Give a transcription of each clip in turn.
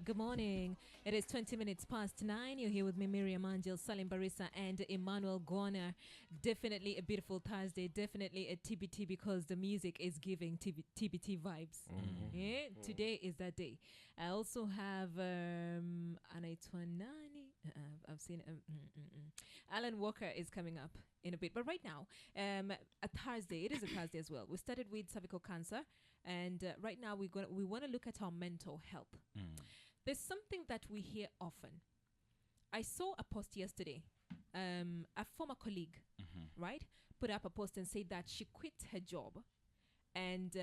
Good morning. It is 20 minutes past 9. You're here with me, Miriam Angel, Salim Barissa, and Emmanuel Gwana. Definitely a beautiful Thursday. Definitely a TBT because the music is giving TBT vibes. Yeah? Today is that day. I also have Anaitwanani. I've seen Alan Walker is coming up in a bit. But right now, a Thursday. It is a Thursday as well. We started with cervical cancer, and right now we want to look at our mental health. There's something that we hear often. I saw a post yesterday. A former colleague, right, put up a post and said that she quit her job, and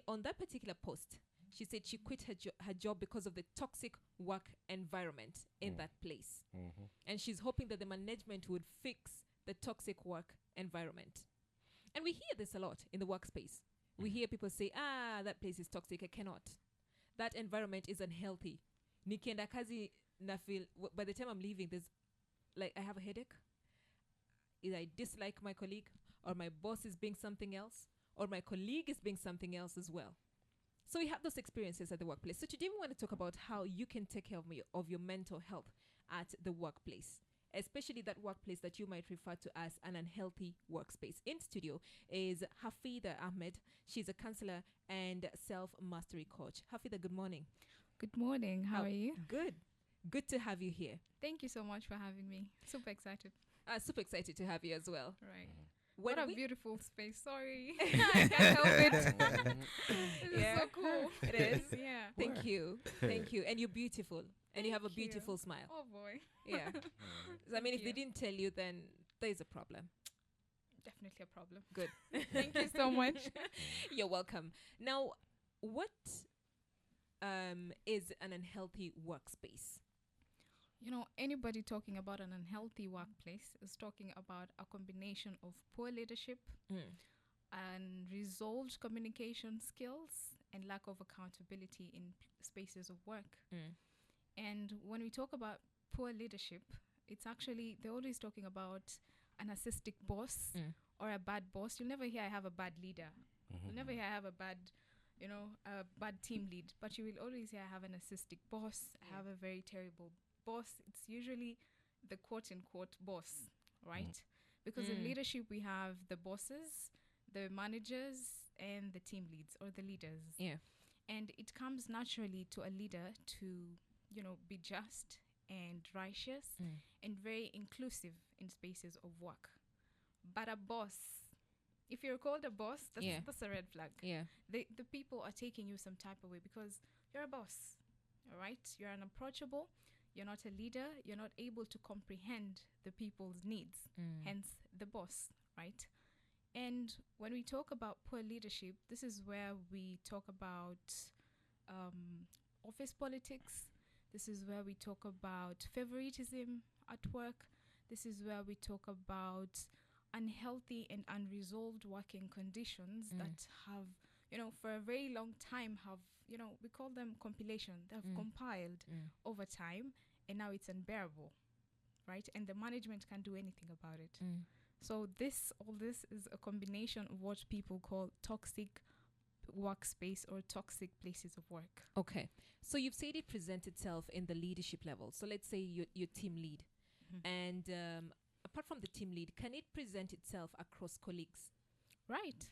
on that particular post, she said she quit her job because of the toxic work environment in that place. And she's hoping that the management would fix the toxic work environment. And we hear this a lot in the workspace. We hear people say, that place is toxic, I cannot. That environment is unhealthy. Nikienda kazi na feel, by the time I'm leaving, there's like, I have a headache. Either I dislike my colleague, or my boss is being something else, or my colleague is being something else as well. So we have those experiences at the workplace. So today we want to talk about how you can take care of your mental health at the workplace, especially that workplace that you might refer to as an unhealthy workspace. In studio is Hafidha Ahmed. She's a counselor and self-mastery coach. Hafidha, good morning. Good morning. How are you? Good. Good to have you here. Thank you so much for having me. Super excited. Super excited to have you as well. Right. When what a beautiful space. Sorry. I can't help it. This is so cool. It is. Yeah. Thank you. Thank you. And you're beautiful. And you have a Thank you. beautiful smile. Oh, boy. Yeah. So, I mean, if you. they didn't tell you, then there's a problem. Definitely a problem. Good. Thank you so much. You're welcome. Now, what is an unhealthy workspace? You know, anybody talking about an unhealthy workplace is talking about a combination of poor leadership, unresolved communication skills, and lack of accountability in spaces of work. And when we talk about poor leadership, it's actually, they're always talking about a narcissistic boss or a bad boss. You'll never hear I have a bad leader. You'll never hear I have a bad team lead. But you will always hear I have a narcissistic boss. I have a very terrible boss. It's usually the quote-unquote boss, right? Because in leadership, we have the bosses, the managers, and the team leads or the leaders. Yeah. And it comes naturally to a leader to be just and righteous and very inclusive in spaces of work. But a boss, if you're called a boss, that's a red flag. Yeah. The people are taking you some type of way because you're a boss, all right? You're unapproachable. You're not a leader. You're not able to comprehend the people's needs, hence the boss, right? And when we talk about poor leadership, this is where we talk about office politics. This is where we talk about favoritism at work. This is where we talk about unhealthy and unresolved working conditions that have, for a very long time we call them compilation. They have compiled over time, and now it's unbearable, right? And the management can't do anything about it. So all this is a combination of what people call toxic workspace or toxic places of work. Okay. So you've said it presents itself in the leadership level. So let's say you're team lead. And apart from the team lead, can it present itself across colleagues? Right.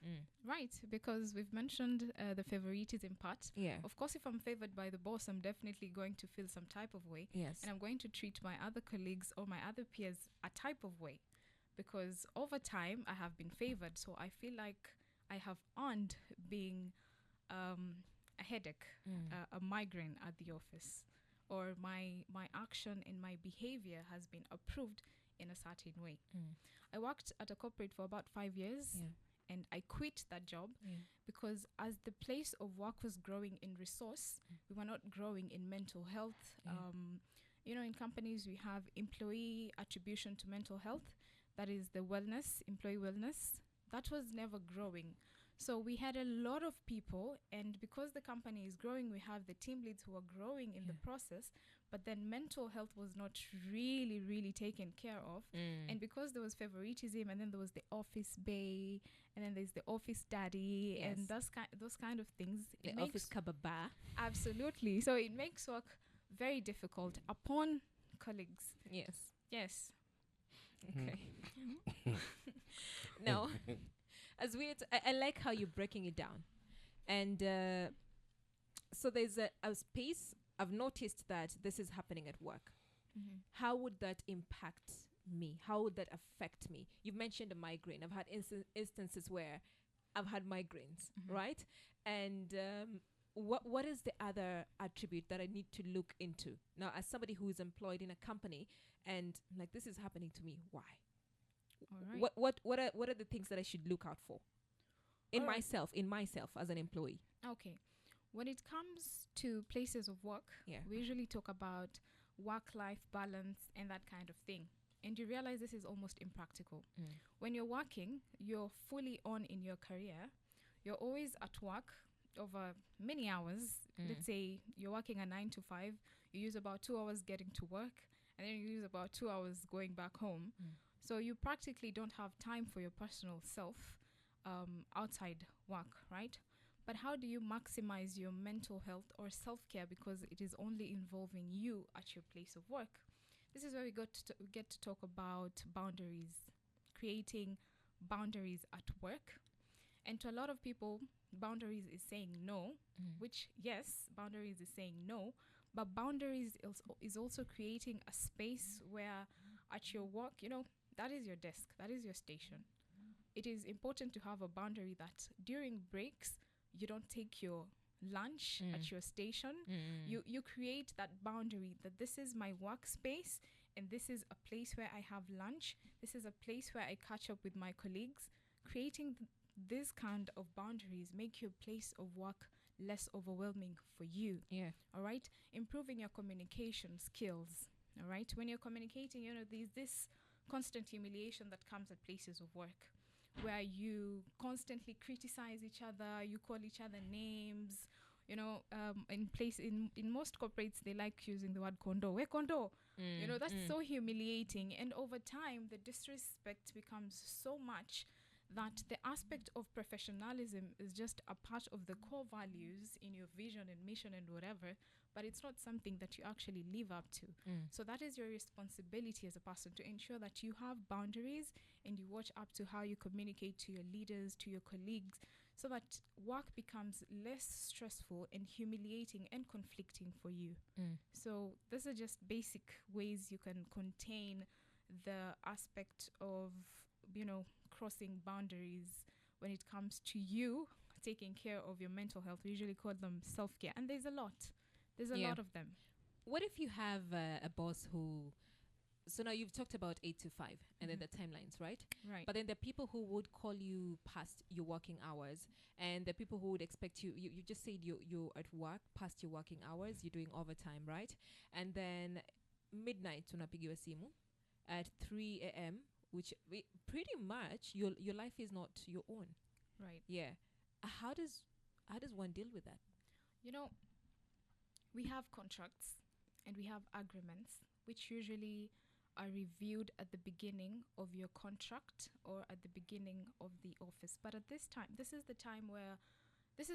Right. Because we've mentioned the favoritism part. Yeah. Of course, if I'm favored by the boss, I'm definitely going to feel some type of way. Yes. And I'm going to treat my other colleagues or my other peers a type of way. Because over time, I have been favored. So I feel like I have earned being a headache, a migraine at the office. Or my action and my behavior has been approved in a certain way. I worked at a corporate for about 5 years. Yeah. And I quit that job because as the place of work was growing in resource, we were not growing in mental health. In companies, we have employee attribution to mental health. That is the wellness, employee wellness. That was never growing. So we had a lot of people, and because the company is growing, we have the team leads who are growing in the process, but then mental health was not really taken care of. And because there was favoritism, and then there was the office bay, and then there's the office daddy, and those kind of things. The office kababa. Absolutely. So it makes work very difficult upon colleagues. Yes. Okay. Now, as I like how you're breaking it down. And so there's a space. I've noticed that this is happening at work. How would that impact me? How would that affect me? You've mentioned a migraine. I've had instances where I've had migraines, right? And what is the other attribute that I need to look into? Now, as somebody who is employed in a company and like this is happening to me, why? All right. What are the things that I should look out for in myself as an employee? Okay. When it comes to places of work, we usually talk about work-life balance and that kind of thing. And you realize this is almost impractical. When you're working, you're fully on in your career. You're always at work over many hours. Let's say you're working a 9 to 5. You use about 2 hours getting to work, and then you use about 2 hours going back home. So you practically don't have time for your personal self outside work, right? But how do you maximize your mental health or self-care, because it is only involving you at your place of work? This is where we get to talk about boundaries, creating boundaries at work. And to a lot of people, boundaries is saying no, which, yes, boundaries is saying no, but boundaries is also creating a space where at your work, that is your desk, that is your station. It is important to have a boundary that during breaks, you don't take your lunch at your station. You create that boundary that this is my workspace and this is a place where I have lunch. This is a place where I catch up with my colleagues. Creating this kind of boundaries make your place of work less overwhelming for you. All right. Improving your communication skills. All right. When you're communicating, there's this constant humiliation that comes at places of work, where you constantly criticize each other, you call each other names. In most corporates, they like using the word kondo. We kondo. That's so humiliating. And over time, the disrespect becomes so much that the aspect of professionalism is just a part of the core values in your vision and mission and whatever, but it's not something that you actually live up to. So that is your responsibility as a person, to ensure that you have boundaries and you watch up to how you communicate to your leaders, to your colleagues, so that work becomes less stressful and humiliating and conflicting for you. So these are just basic ways you can contain the aspect of, crossing boundaries when it comes to you taking care of your mental health. We usually call them self-care, and there's a lot of them. What if you have a boss who, so now you've talked about 8 to 5 and then the timelines, right? But then there are people who would call you past your working hours, and there are people who would expect you just said you're at work past your working hours, you're doing overtime, right? And then midnight tunapigiwa simu at 3 a.m., which pretty much your life is not your own. Right. How does one deal with that? We have contracts and we have agreements, which usually are reviewed at the beginning of your contract or at the beginning of the office. But at this time, this is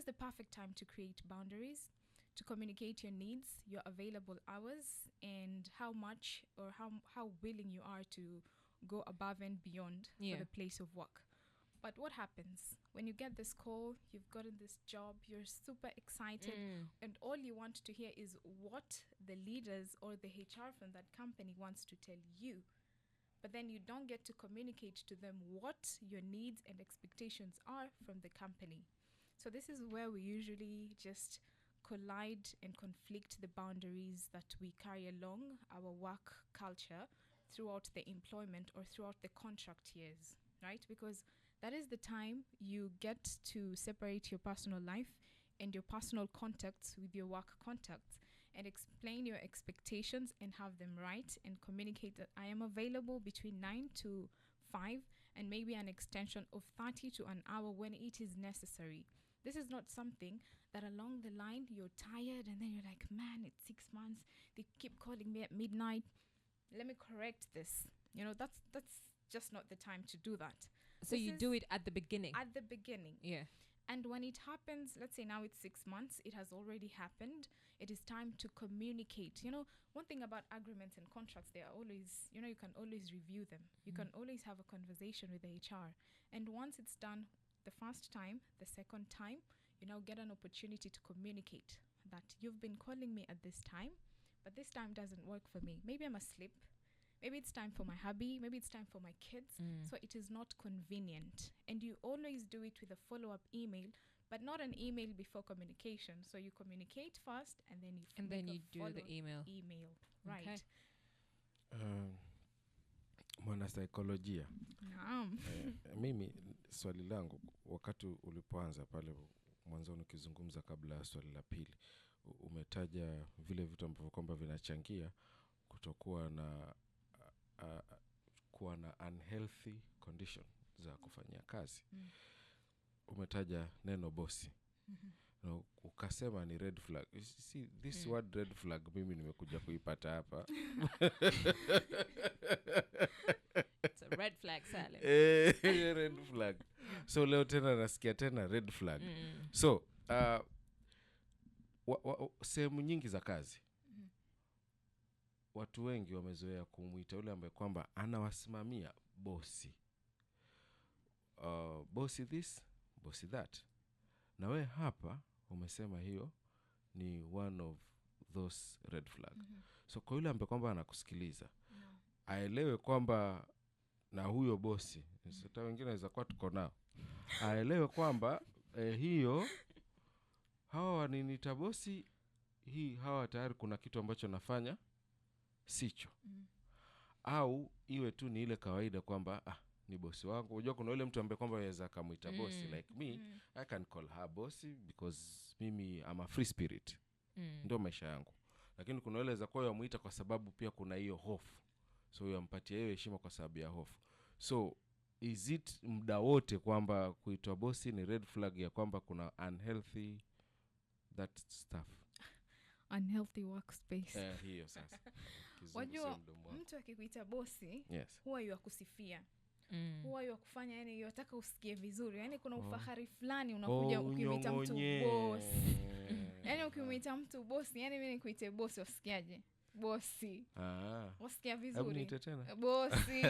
the perfect time to create boundaries, to communicate your needs, your available hours, and how much or how willing you are to go above and beyond for the place of work. But what happens when you get this call, you've gotten this job, you're super excited, and all you want to hear is what the leaders or the HR from that company wants to tell you. But then you don't get to communicate to them what your needs and expectations are from the company. So this is where we usually just collide and conflict the boundaries that we carry along our work culture throughout the employment or throughout the contract years, right? Because that is the time you get to separate your personal life and your personal contacts with your work contacts, and explain your expectations and have them right, and communicate that I am available between 9 to 5, and maybe an extension of 30 to an hour when it is necessary. This is not something that along the line you're tired and then you're like, man, it's 6 months. They keep calling me at midnight. Let me correct this. That's just not the time to do that. So you do it at the beginning. At the beginning. Yeah. And when it happens, let's say now it's 6 months, it has already happened. It is time to communicate. One thing about agreements and contracts, they are always, you can always review them. You can always have a conversation with the HR. And once it's done the first time, the second time, you now get an opportunity to communicate that you've been calling me at this time, but this time doesn't work for me. Maybe I'm asleep. Maybe it's time for my hubby. Maybe it's time for my kids. So it is not convenient. And you always do it with a follow-up email, but not an email before communication. So you communicate first and then you do the email. Right. Okay. Mwana saikolojia. Naam. Mimi swali langu wakati ulipoanza pale mwanzoni ukizungumza kabla ya swali la pili, umetaja vile vitu ambavyo kwamba vinachangia kutokuwa na kuwa na unhealthy condition za kufanyia kazi. Umetaja neno bosi. Ukasema ni red flag. See, this word red flag mimi nimekuja kuipata hapa. It's a red flag, Salim. Red flag. So leo tena nasikia tena red flag. So sehemu nyingi za kazi watu wengi wamezoea kumuita yule ambaye kwamba anawasimamia bosi. Bosi this, bosi that. Na wewe hapa umesema hiyo ni one of those red flag. So kwa yule ambaye kwamba anakusikiliza, aelewe kwamba na huyo bosi, hata wengine waweza kuwa tuko nao, aelewe kwamba hiyo hawa waniniita bosi, hawa tayari kuna kitu ambacho nafanya sicho. Au iwe tu ni ile kawaida kwamba ni bosi wangu. Unajua kuna yule mtu ambaye kwamba anaweza kumuita bosi like me, I can call her bossy because mimi I'm a free spirit. Ndio maisha yangu. Lakini kuna yule anaweza kuwa yamuita kwa sababu pia kuna hiyo hofu. So yampatia hiyo heshima kwa sababu ya hofu. So is it muda wote kwamba kuitwa bosi ni red flag ya kwamba kuna unhealthy that stuff? Unhealthy workspace. Hiyo sasa. Wajua mtu akikuita bosi, huwa yakusifia. Huwa yakufanya yani yataka usikie vizuri. Yani kuna ufahari fulani unakuja ukimwita mtu bosi. Yani ukimwita mtu bosi, yani mimi nikuite bosi wasikiaje? Bosi. Wasikia vizuri. Bosi.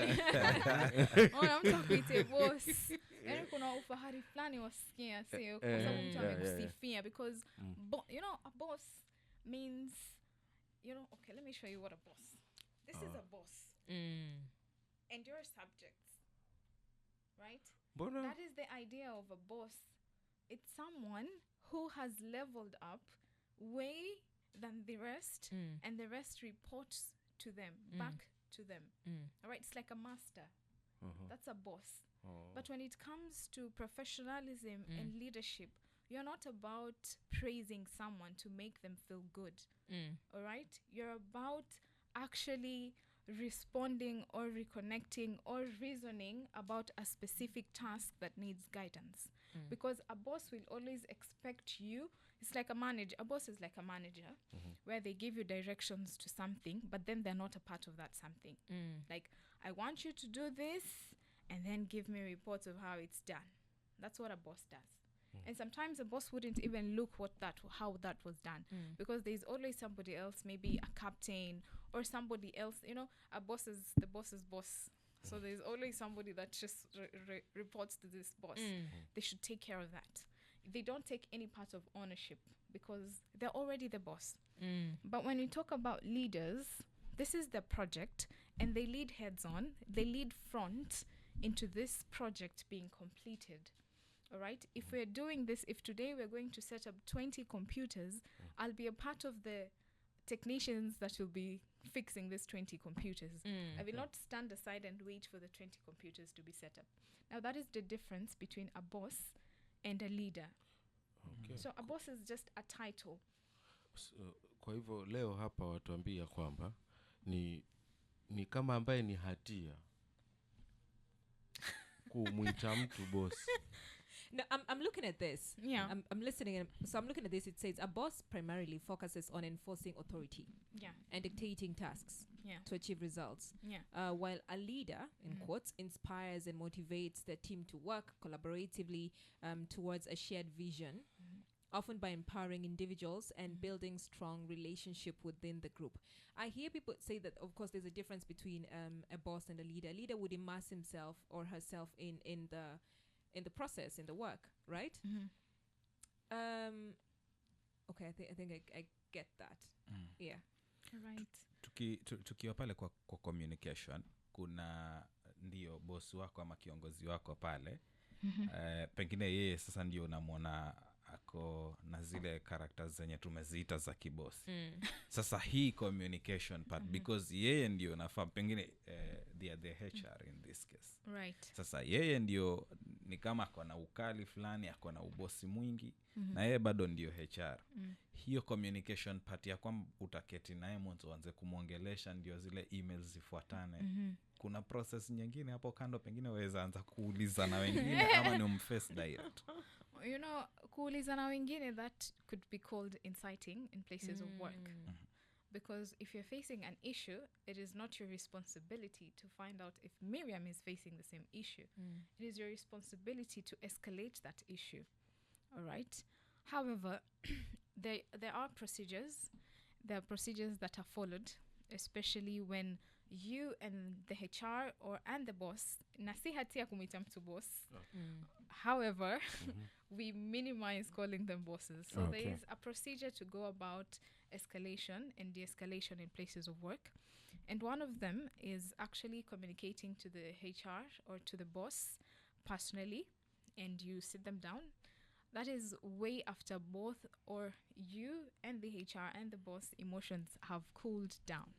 Ona mtu akuite bosi. Yani kuna ufahari fulani wasikia, sio kwa sababu mtu amekusifia because a boss means okay, let me show you what a boss. This is a boss. And you're subjects. Right? That is the idea of a boss. It's someone who has leveled up way than the rest, and the rest reports to them, back to them. All right? It's like a master. That's a boss. But when it comes to professionalism and leadership, you're not about praising someone to make them feel good. All right? You're about actually responding or reconnecting or reasoning about a specific task that needs guidance. Because a boss will always expect you. It's like a manager. A boss is like a manager where they give you directions to something, but then they're not a part of that something. Like, I want you to do this and then give me reports of how it's done. That's what a boss does. And sometimes a boss wouldn't even look how that was done, because there's always somebody else, maybe a captain or somebody else. A boss is the boss's boss. So there's always somebody that just reports to this boss. They should take care of that. They don't take any part of ownership because they're already the boss. But when you talk about leaders, this is the project and they lead heads on. They lead front into this project being completed. All right? If we're doing this, if today we're going to set up 20 computers, I'll be a part of the technicians that will be fixing these 20 computers. I will not stand aside and wait for the 20 computers to be set up. Now, that is the difference between a boss and a leader. Okay. So a boss is just a title. Kwa hivyo leo hapa watuambia kwamba ni kama ambaye ni hatia. kumwita mtu boss. No, I'm looking at this. Yeah. I'm listening. So I'm looking at this. It says a boss primarily focuses on enforcing authority Yeah. and dictating tasks Yeah. to achieve results. Yeah. While a leader, in quotes, inspires and motivates the team to work collaboratively towards a shared vision, often by empowering individuals and building strong relationship within the group. I hear people say that, of course, there's a difference between a boss and a leader. A leader would immerse himself or herself in the process, in the work, right? Okay, I think I get that. Yeah. Right. Tukiwa pale kwa communication, kuna ndio boss wako ama kiongozi wako pale. Pengine yeye sasa ndio unamwona ako na zile characters zenye tumeziita za kibosi. Sasa hii communication part, because yeye ndio nafaa pengine the HR in this case. Right. Sasa yeye ndio ni kama ako na ukali fulani, ako na ubosi mwingi, na yeye bado ndio HR. Hiyo communication part ya kwamba utaketi naye mwanzo anze kumuongelesha ndio zile emails zifuatane. Kuna process nyingine hapo kando, pengine waweza anza kuuliza na wengine ama ni umface direct. You know, kuulizana wengine, that could be called inciting in places of work. Because if you're facing an issue, it is not your responsibility to find out if Miriam is facing the same issue. It is your responsibility to escalate that issue. All right? However, there are procedures. There are procedures that are followed, especially when you and the HR and the boss, nasi hatia kumita mtu boss. However, we minimize calling them bosses. So there is a procedure to go about escalation and de-escalation in places of work. And one of them is actually communicating to the HR or to the boss personally, and you sit them down. That is way after both or you and the HR and the boss emotions have cooled down.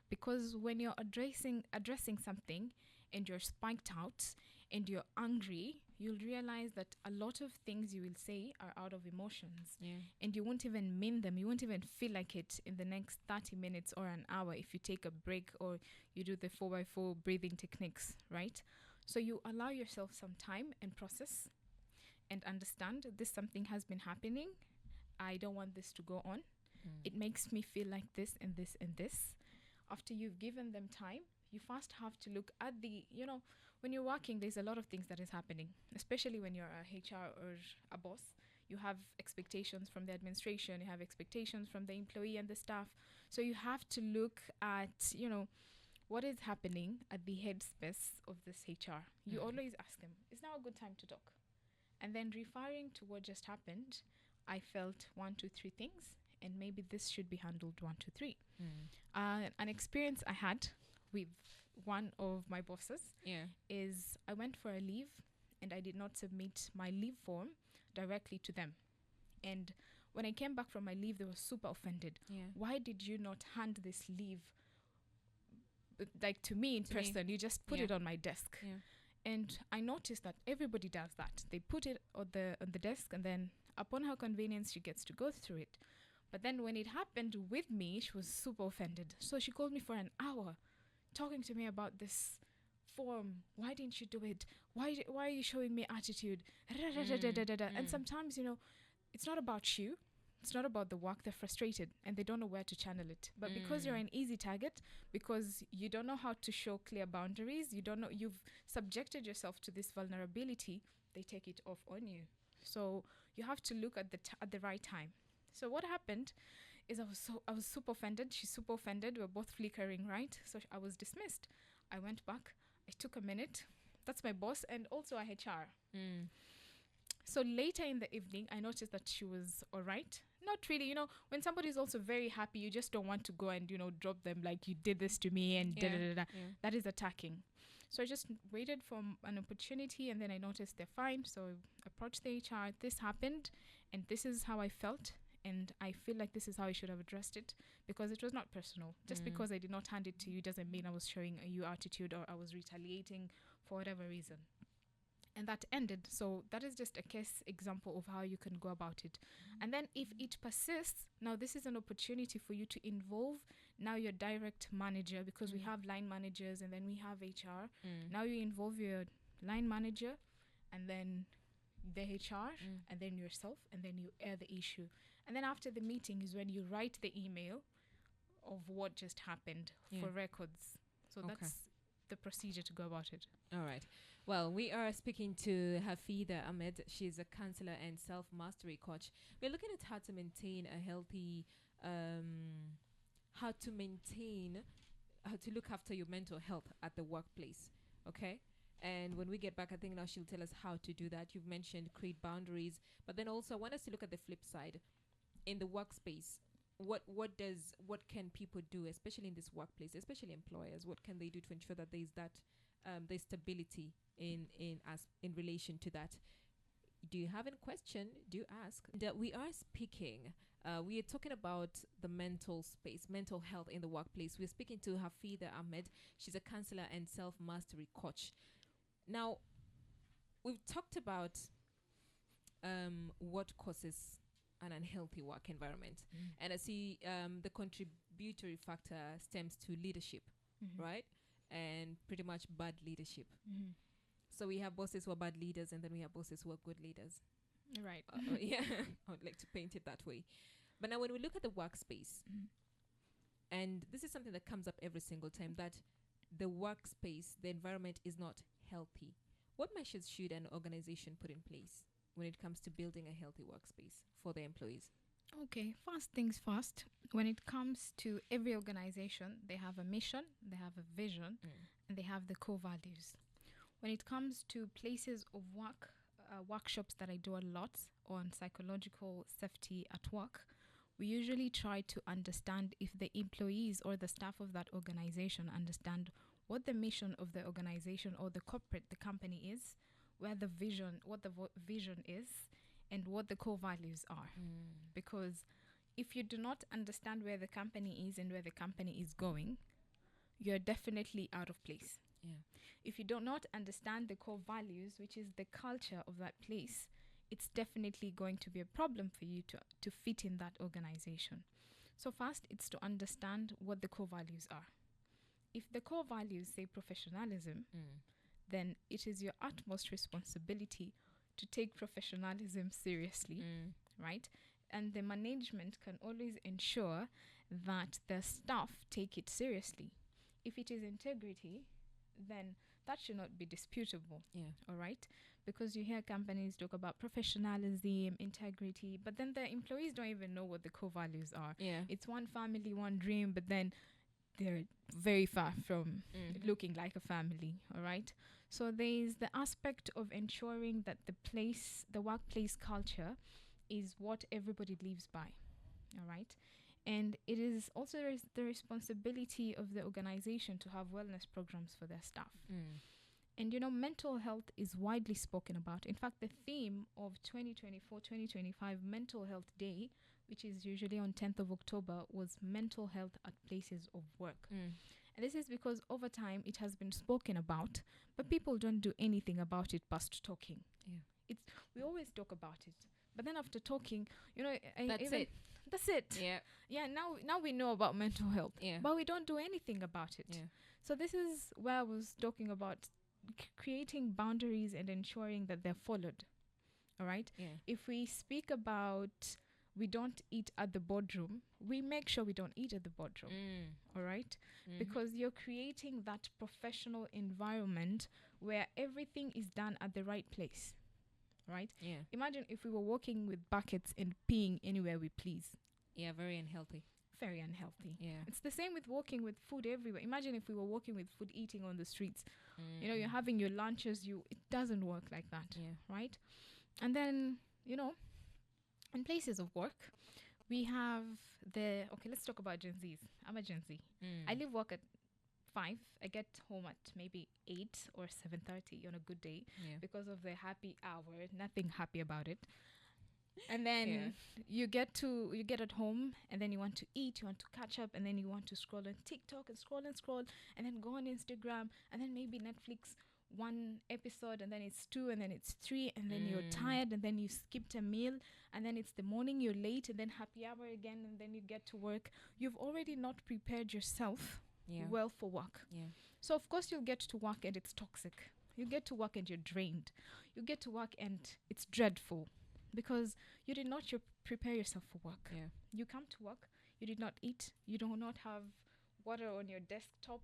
Because when you're addressing something and you're spiked out and you're angry, you'll realize that a lot of things you will say are out of emotions. And you won't even mean them. You won't even feel like it in the next 30 minutes or an hour if you take a break or you do the 4x4 breathing techniques, right? So you allow yourself some time and process and understand this something has been happening. I don't want this to go on. It makes me feel like this and this and this. After you've given them time, you first have to look at when you're working, there's a lot of things that is happening, especially when you're a HR or a boss. You have expectations from the administration, you have expectations from the employee and the staff. So you have to look at, what is happening at the headspace of this HR. You always ask them, is now a good time to talk? And then referring to what just happened, I felt 1, 2, 3 things, and maybe this should be handled 1, 2, 3. An experience I had with one of my bosses is I went for a leave and I did not submit my leave form directly to them. And when I came back from my leave, they were super offended. Why did you not hand this leave to me in person? You just put it on my desk. And I noticed that everybody does that. They put it on the desk, and then upon her convenience, she gets to go through it. But then when it happened with me, she was super offended. So she called me for an hour, talking to me about this form. Why didn't you do it? Why are you showing me attitude? And sometimes, it's not about you. It's not about the work. They're frustrated and they don't know where to channel it. But because you're an easy target, because you don't know how to show clear boundaries, you've subjected yourself to this vulnerability, they take it off on you. So you have to look at the right time. So what happened is I was super offended. She's super offended. We're both flickering, right? So I was dismissed. I went back. I took a minute. That's my boss and also a HR. So later in the evening, I noticed that she was all right. Not really, when somebody's also very happy, you just don't want to go and, drop them like you did this to me and That is attacking. So I just waited for an opportunity, and then I noticed they're fine. So I approached the HR. This happened, and this is how I felt. And I feel like this is how I should have addressed it, because it was not personal. Just because I did not hand it to you doesn't mean I was showing you attitude or I was retaliating for whatever reason. And that ended. So that is just a case example of how you can go about it. And then if it persists, now this is an opportunity for you to involve now your direct manager, because we have line managers and then we have HR. Now you involve your line manager, and then the HR, and then yourself, and then you air the issue. And then after the meeting is when you write the email of what just happened for records. So that's the procedure to go about it. All right. Well, we are speaking to Hafidha Ahmed. She's a counselor and self-mastery coach. We're looking at how to maintain a healthy, how to look after your mental health at the workplace. Okay? And when we get back, I think now she'll tell us how to do that. You've mentioned create boundaries, but then also I want us to look at the flip side. In the workspace, what can people do, especially in this workplace, especially employers? What can they do to ensure that there's stability in relation to that? Do you have any question? Do ask. And, we are speaking. We are talking about the mental space, mental health in the workplace. We're speaking to Hafidha Ahmed. She's a counselor and self-mastery coach. Now, we've talked about what causes an unhealthy work environment. And I see the contributory factor stems to leadership, right? And pretty much bad leadership. So we have bosses who are bad leaders, and then we have bosses who are good leaders. Right. Yeah, I would like to paint it that way. But now when we look at the workspace, and this is something that comes up every single time, that the workspace, the environment is not healthy. What measures should an organization put in place when it comes to building a healthy workspace for their employees? Okay, first things first. When it comes to every organization, they have a mission, they have a vision, and they have the core values. When it comes to places of work, workshops that I do a lot on psychological safety at work, we usually try to understand if the employees or the staff of that organization understand what the mission of the organization or the company is, where the vision, what the vision is, and what the core values are. Because if you do not understand where the company is and where the company is going, you're definitely out of place. Yeah. If you do not understand the core values, which is the culture of that place, it's definitely going to be a problem for you to fit in that organization. So first, it's to understand what the core values are. If the core values say professionalism, then it is your utmost responsibility to take professionalism seriously, right? And the management can always ensure that the staff take it seriously. If it is integrity, then that should not be disputable. Yeah. All right? Because you hear companies talk about professionalism, integrity, but then the employees don't even know what the core values are. Yeah. It's one family, one dream, but then they're very far from looking like a family. All right? So there's the aspect of ensuring that the workplace culture is what everybody lives by. All right? And it is also the responsibility of the organization to have wellness programs for their staff. And, mental health is widely spoken about. In fact, the theme of 2024-2025 Mental Health Day, which is usually on 10th of October, was mental health at places of work. And this is because over time it has been spoken about, but people don't do anything about it past talking. Yeah. We always talk about it. But then after talking, That's it. Yeah. Yeah, now we know about mental health, Yeah. but we don't do anything about it. Yeah. So this is where I was talking about creating boundaries and ensuring that they're followed. All right? Yeah. If we speak about we don't eat at the boardroom, we make sure we don't eat at the boardroom. All right? Because you're creating that professional environment where everything is done at the right place. Right? Yeah. Imagine if we were walking with buckets and peeing anywhere we please. Yeah, very unhealthy. Very unhealthy. Yeah. It's the same with walking with food everywhere. Imagine if we were walking with food, eating on the streets. You're having your lunches. It doesn't work like that. Yeah. Right? And then, in places of work, we have let's talk about Gen Zs. I'm a Gen Z. I leave work at 5. I get home at maybe 8 or 7:30 on a good day because of the happy hour. Nothing happy about it. And then you get at home, and then you want to eat, you want to catch up, and then you want to scroll on TikTok and scroll, and then go on Instagram, and then maybe Netflix one episode, and then it's 2, and then it's 3, and then you're tired, and then you skipped a meal, and then it's the morning, you're late, and then happy hour again, and then you get to work. You've already not prepared yourself well for work. Yeah. So of course you'll get to work and it's toxic. You get to work and you're drained. You get to work and it's dreadful because you did not prepare yourself for work. Yeah. You come to work, you did not eat, you do not have water on your desktop,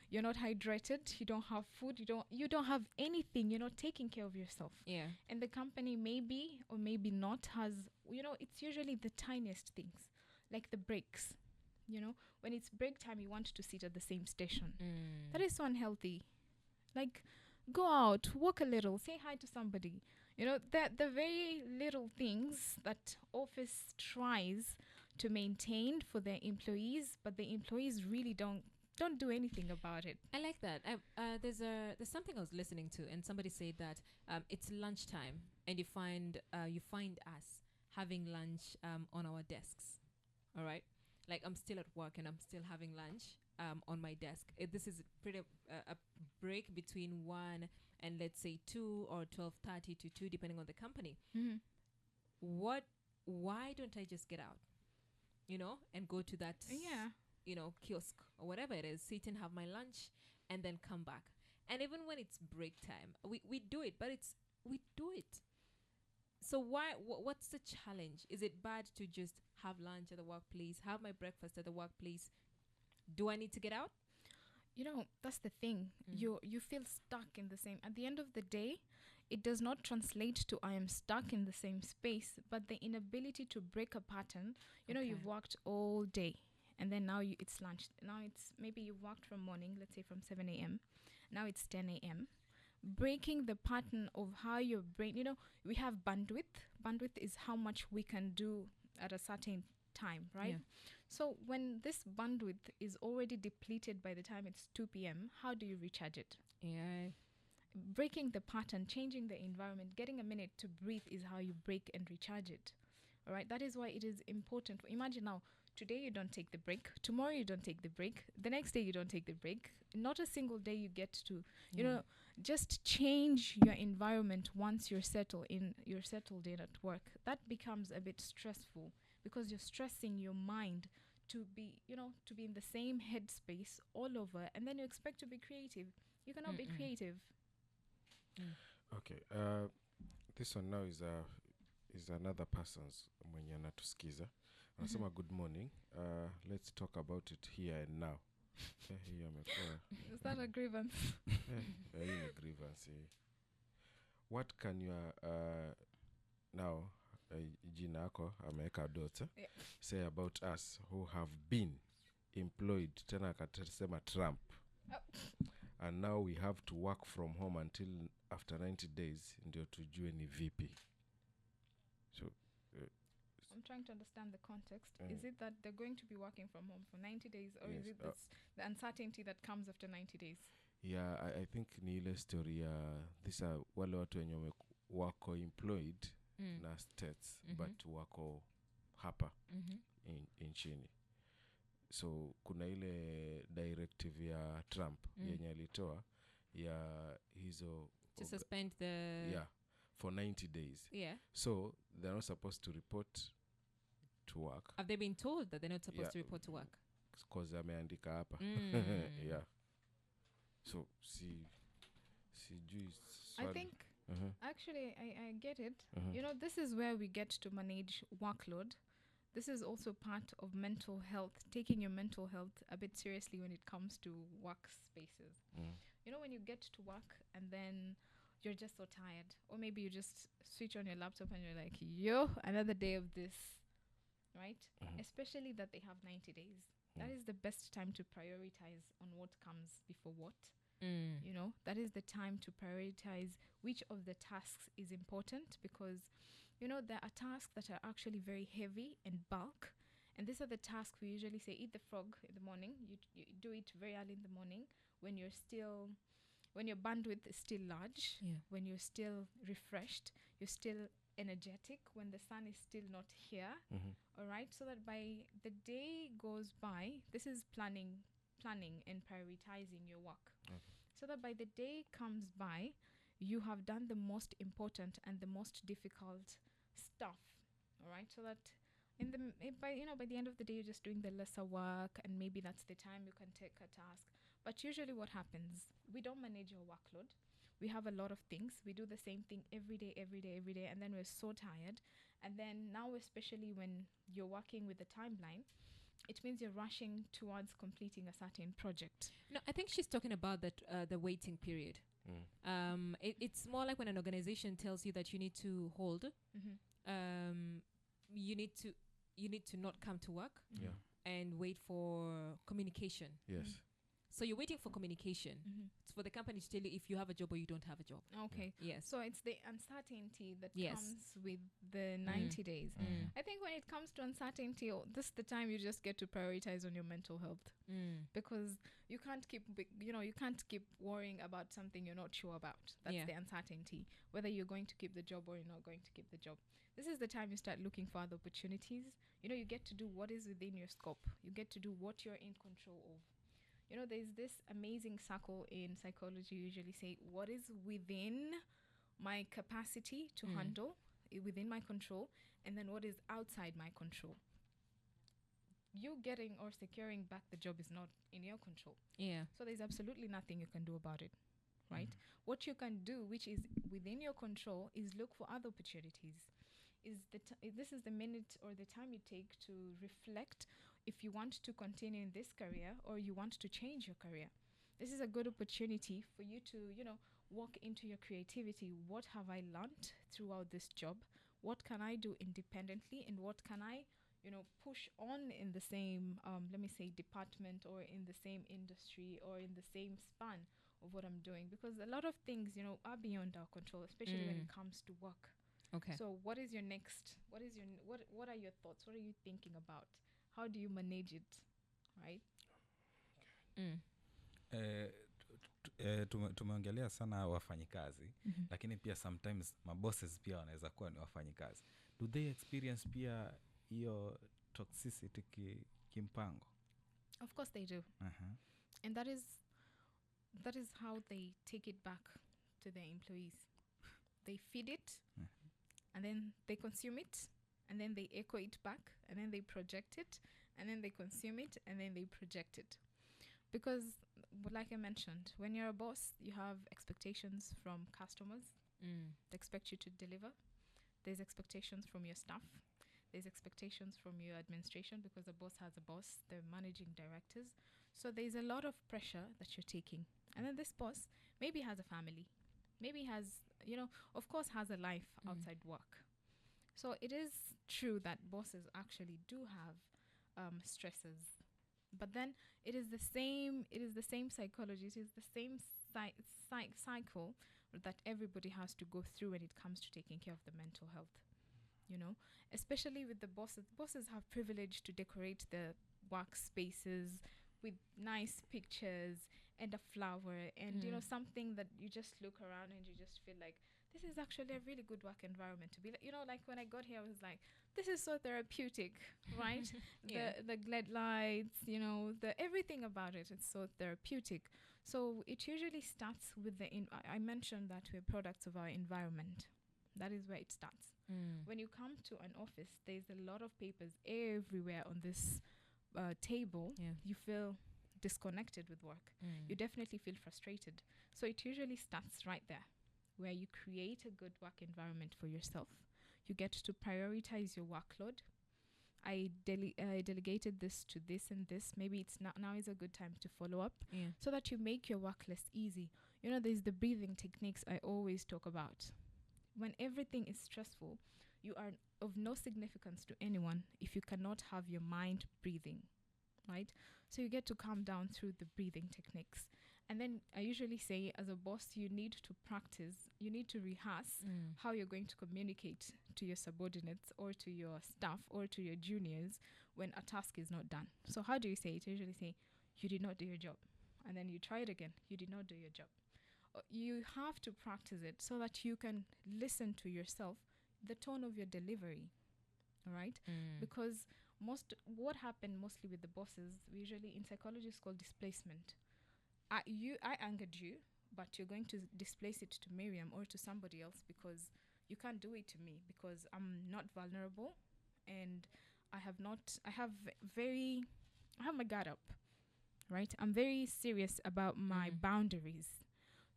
you're not hydrated, you don't have food, you don't have anything, you're not taking care of yourself. Yeah. And the company maybe or maybe not has, it's usually the tiniest things, like the breaks. When it's break time, you want to sit at the same station. That is so unhealthy. Like, go out, walk a little, say hi to somebody. That the very little things that office tries to maintain for their employees, but the employees really don't do anything about it. I like that. There's something I was listening to, and somebody said that it's lunchtime, and you find us having lunch on our desks. All right, like I'm still at work and I'm still having lunch on my desk. This is pretty a break between 1 and let's say 2 or 12:30 to 2, depending on the company. Why don't I just get out, and go to that kiosk or whatever it is, sit and have my lunch and then come back? And even when it's break time, we do it, but we do it. So what's the challenge? Is it bad to just have lunch at the workplace, have my breakfast at the workplace? Do I need to get out? That's the thing. You feel stuck in the same. At the end of the day, it does not translate to I am stuck in the same space, but the inability to break a pattern. You've worked all day, and then now it's lunch. Now it's maybe you've worked from morning, let's say from 7 a.m. Now it's 10 a.m. Breaking the pattern of how your brain, we have bandwidth. Bandwidth is how much we can do at a certain time, right? Yeah. So when this bandwidth is already depleted by the time it's 2 p.m., how do you recharge it? Yeah. Breaking the pattern, changing the environment, getting a minute to breathe is how you break and recharge it. All right. That is why it is important. Imagine now, today you don't take the break. Tomorrow you don't take the break. The next day you don't take the break. Not a single day you get to, just change your environment once you're settled in at work. That becomes a bit stressful because you're stressing your mind to be in the same headspace all over, and then you expect to be creative. You cannot be creative. Okay, this one now is another person's mwenye anatusikiza anasema good morning, let's talk about it here and now. Hii amekuwa Is that a grievance? hii ni grievance. What can you now jina yako ameweka dot say about us who have been employed, tena akasema Trump, and now we have to work from home until after 90 days ndio tujue ni vipi. So I'm trying to understand the context. Is it that they're going to be working from home for 90 days, or is it the uncertainty that comes after 90 days? Yeah, I think ni ile story these are wale watu wenye wako employed na states but wako hapa nchini. So kuna ile directive ya Trump yenye alitoa ya hizo to suspend the for 90 days. Yeah. So they're not supposed to report to work. Have they been told that they're not supposed to report to work? Because ameandika hapa. Yeah. So I think actually I get it. This is where we get to manage workload. This is also part of mental health, taking your mental health a bit seriously when it comes to workspaces. When you get to work and then you're just so tired, or maybe you just switch on your laptop and you're like, another day of this, right? Especially that they have 90 days. That is the best time to prioritize on what comes before what. That is the time to prioritize which of the tasks is important, because there are tasks that are actually very heavy and bulk, and these are the tasks we usually say eat the frog in the morning. You do it very early in the morning when your bandwidth is still large, when you're still refreshed, you're still energetic, when the sun is still not here. All right, so that by the day goes by, this is planning and prioritizing your work. So that by the day comes by, you have done the most important and the most difficult stuff. All right, so that by the end of the day, you're just doing the lesser work, and maybe that's the time you can take a task. But usually what happens, we don't manage our workload. we have a lot of things. We do the same thing every day, and then we're so tired. And then now, especially when you're working with the timeline, it means you're rushing towards completing a certain project. No, I think she's talking about that the waiting period. It's more like when an organization tells you that you need to hold. You need to not come to work and wait for communication. Yes. So you're waiting for communication. It's for the company to tell you if you have a job or you don't have a job. Okay. Yes. So it's the uncertainty that Yes. comes with the 90 days. I think when it comes to uncertainty, this is the time you just get to prioritize on your mental health, because you can't keep worrying about something you're not sure about. That's the uncertainty, whether you're going to keep the job or you're not going to keep the job. This is the time you start looking for other opportunities. You get to do what is within your scope. You get to do what you're in control of. There's this amazing circle in psychology. You usually say, what is within my capacity to handle, within my control, and then what is outside my control. You getting or securing back the job is not in your control. Yeah. So there's absolutely nothing you can do about it, right? What you can do, which is within your control, is look for other opportunities. This is the minute or the time you take to reflect if you want to continue in this career or you want to change your career. This is a good opportunity for you to, walk into your creativity. What have I learned throughout this job? What can I do independently? And what can I, push on in the same, department or in the same industry or in the same span of what I'm doing? Because a lot of things, are beyond our control, especially when it comes to work. Okay. So what is your next? What are your thoughts? What are you thinking about? How do you manage it, right? Tumeongelea sana wafanyikazi, lakini pia sometimes mabosses pia wanaweza kuwa ni wafanyikazi. Do they experience pia hiyo toxicity kimpango? Of course they do. And that is how they take it back to their employees. They feed it, and then they consume it, and then they echo it back, and then they project it, and then they consume it, and then they project it. Because, like I mentioned, when you're a boss, you have expectations from customers. They expect you to deliver. There's expectations from your staff. There's expectations from your administration, because the boss has a boss, the managing directors. So there's a lot of pressure that you're taking. And then this boss maybe has a family, maybe has, of course, has a life outside work. So it is true that bosses actually do have stresses, but then it is the same psychology. It is the same cycle that everybody has to go through when it comes to taking care of the mental health. Especially with the bosses. Bosses have privilege to decorate the workspaces with nice pictures and a flower and something that you just look around and you just feel like this is actually a really good work environment to be like. Like when I got here, I was like, this is so therapeutic, right? The glad lights, the everything about it, it's so therapeutic. So it usually starts with I mentioned that we're products of our environment. That is where it starts. When you come to an office, there's a lot of papers everywhere on this table. You feel disconnected with work. You definitely feel frustrated. So it usually starts right there, where you create a good work environment for yourself. You get to prioritize your workload. I delegated this to this and this. Maybe it's now is a good time to follow up, so that you make your work less easy. There's the breathing techniques I always talk about. When everything is stressful, you are of no significance to anyone if you cannot have your mind breathing, right? So you get to calm down through the breathing techniques. And then I usually say, as a boss, you need to practice, you need to rehearse how you're going to communicate to your subordinates or to your staff or to your juniors when a task is not done. So how do you say it? I usually say, you did not do your job. And then you try it again, you did not do your job. You have to practice it so that you can listen to yourself, the tone of your delivery, all right? Because what happened mostly with the bosses, usually in psychology, is called displacement. I angered you, but you're going to displace it to Miriam or to somebody else because you can't do it to me, because I'm not vulnerable and I have my guard up, right? I'm very serious about my boundaries.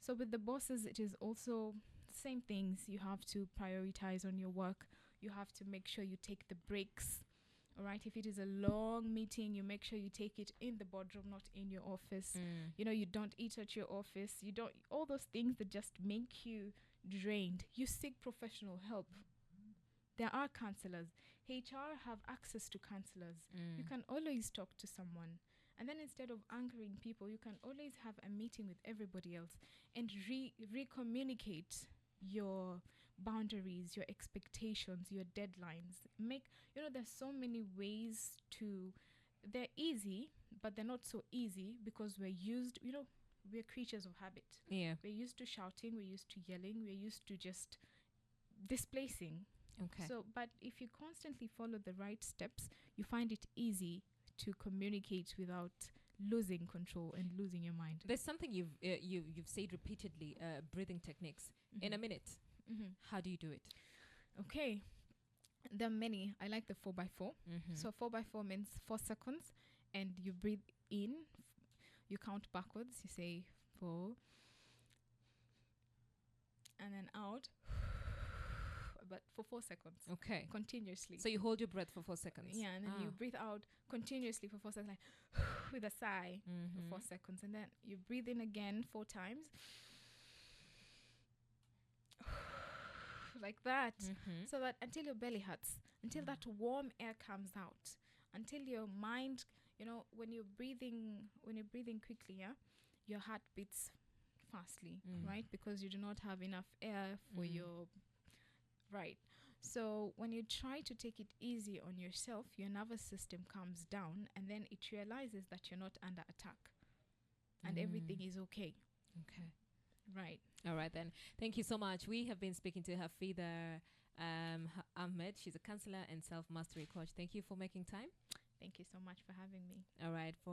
So with the bosses, it is also same things. You have to prioritize on your work. You have to make sure you take the breaks. All right. If it is a long meeting, you make sure you take it in the boardroom, not in your office. You know, you don't eat at your office. You don't, all those things that just make you drained. You seek professional help. There are counselors. HR have access to counselors. You can always talk to someone. And then instead of angering people, you can always have a meeting with everybody else and re-communicate your boundaries, your expectations, your deadlines. There's so many ways to, they're easy, but they're not so easy because we're creatures of habit. Yeah. We're used to shouting, we're used to yelling, we're used to just displacing. Okay. So, but if you constantly follow the right steps, you find it easy to communicate without losing control and losing your mind. There's something you've said repeatedly, breathing techniques. In a minute, how do you do it? Okay. There are many. I like the 4x4. So 4x4 means 4 seconds, and you breathe in. You count backwards. You say 4, and then out. But for 4 seconds. Okay. Continuously. So you hold your breath for 4 seconds. Yeah, and then you breathe out continuously for 4 seconds, like with a sigh for 4 seconds, and then you breathe in again 4 times, like that. So that until your belly hurts, until that warm air comes out, until your mind, when you're breathing quickly, your heart beats fastly, right? Because you do not have enough air for your right. So when you try to take it easy on yourself, your nervous system calms down, and then it realizes that you're not under attack and everything is okay. Okay. Right. All right then. Thank you so much. We have been speaking to Hafidha Ahmed. She's a counselor and self-mastery coach. Thank you for making time. Thank you so much for having me. All right.